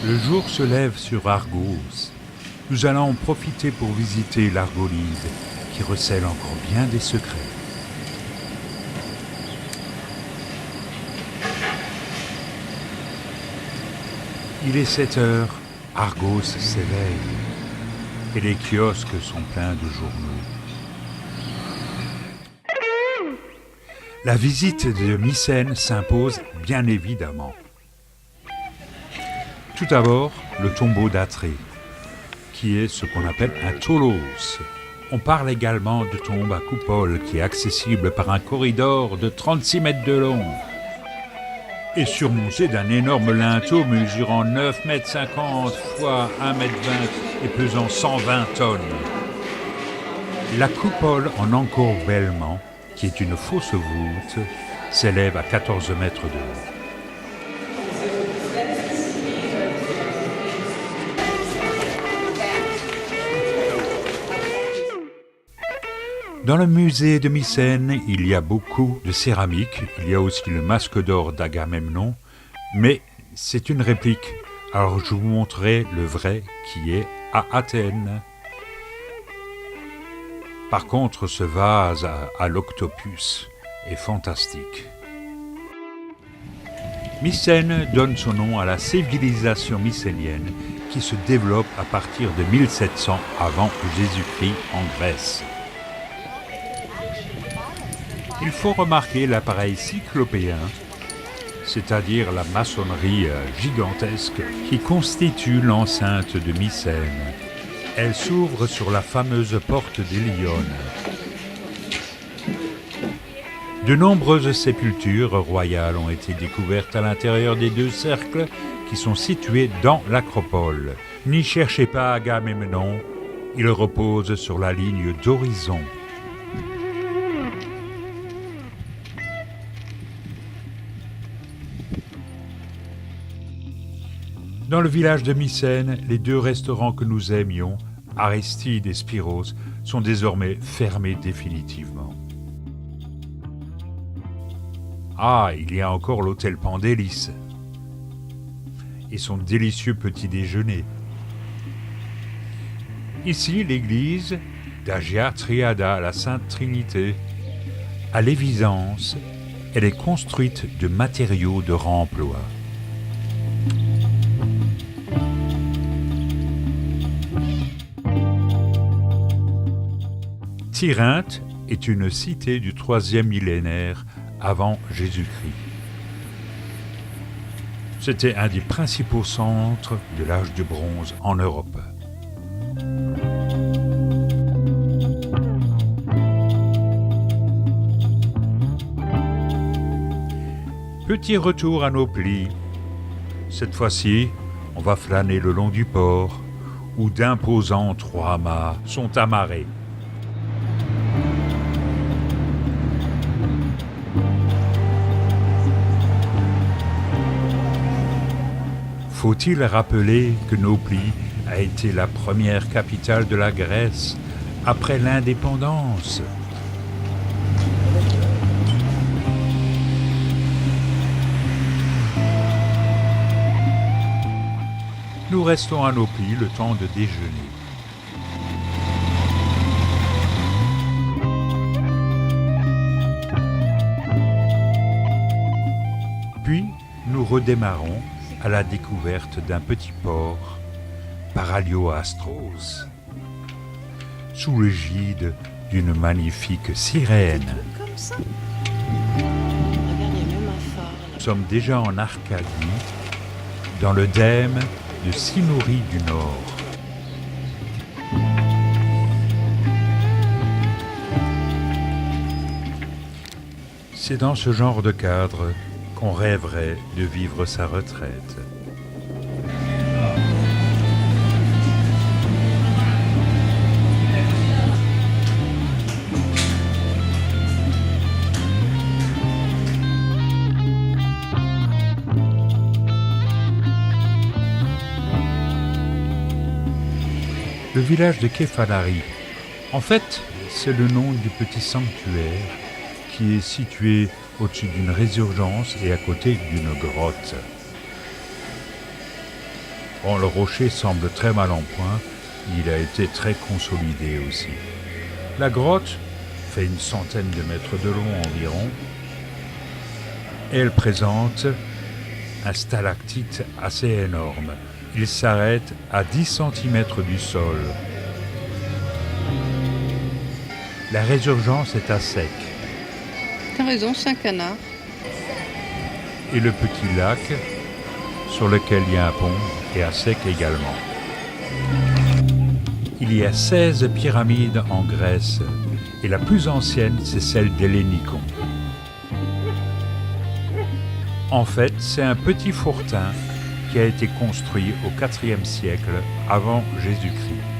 Le jour se lève sur Argos. Nous allons en profiter pour visiter l'Argolide, qui recèle encore bien des secrets. Il est 7 heures, Argos s'éveille, et les kiosques sont pleins de journaux. La visite de Mycène s'impose bien évidemment. Tout d'abord, le tombeau d'Atrée, qui est ce qu'on appelle un tholos. On parle également de tombe à coupole qui est accessible par un corridor de 36 mètres de long et surmonté d'un énorme linteau mesurant 9,50 mètres fois 1,20 mètre et pesant 120 tonnes. La coupole en encorbellement, qui est une fausse voûte, s'élève à 14 mètres de haut. Dans le musée de Mycène, il y a beaucoup de céramique. Il y a aussi le masque d'or d'Agamemnon, mais c'est une réplique. Alors je vous montrerai le vrai qui est à Athènes. Par contre, ce vase à l'octopus est fantastique. Mycène donne son nom à la civilisation mycénienne qui se développe à partir de 1700 avant Jésus-Christ en Grèce. Il faut remarquer l'appareil cyclopéen, c'est-à-dire la maçonnerie gigantesque qui constitue l'enceinte de Mycène. Elle s'ouvre sur la fameuse porte d'Hélione. De nombreuses sépultures royales ont été découvertes à l'intérieur des 2 cercles qui sont situés dans l'acropole. N'y cherchez pas Agamemnon, il repose sur la ligne d'horizon. Dans le village de Mycène, les 2 restaurants que nous aimions, Aristide et Spiros, sont désormais fermés définitivement. Ah, il y a encore l'hôtel Pandélis et son délicieux petit déjeuner. Ici, l'église d'Agia Triada, la Sainte Trinité. À l'évidence, elle est construite de matériaux de remploi. Tirynthe est une cité du 3e millénaire avant Jésus-Christ. C'était un des principaux centres de l'âge du bronze en Europe. Petit retour à nos plis. Cette fois-ci, on va flâner le long du port, où d'imposants 3 mâts sont amarrés. Faut-il rappeler que Nauplie a été la première capitale de la Grèce après l'indépendance ? Nous restons à Nauplie le temps de déjeuner. Puis, nous redémarrons à la découverte d'un petit port, Paralioastros, sous le gîte d'une magnifique sirène. Nous sommes déjà en Arcadie, dans le dème de Sinourie du Nord. C'est dans ce genre de cadre qu'on rêverait de vivre sa retraite. Le village de Kefalari, en fait, c'est le nom du petit sanctuaire qui est situé au-dessus d'une résurgence et à côté d'une grotte. Bon, le rocher semble très mal en point, il a été très consolidé aussi. La grotte fait une centaine de mètres de long environ. Elle présente un stalactite assez énorme. Il s'arrête à 10 cm du sol. La résurgence est à sec. T'as raison, c'est un canard. Et le petit lac, sur lequel il y a un pont, est à sec également. Il y a 16 pyramides en Grèce, et la plus ancienne, c'est celle d'Hellénikon. En fait, c'est un petit fortin qui a été construit au IVe siècle avant Jésus-Christ.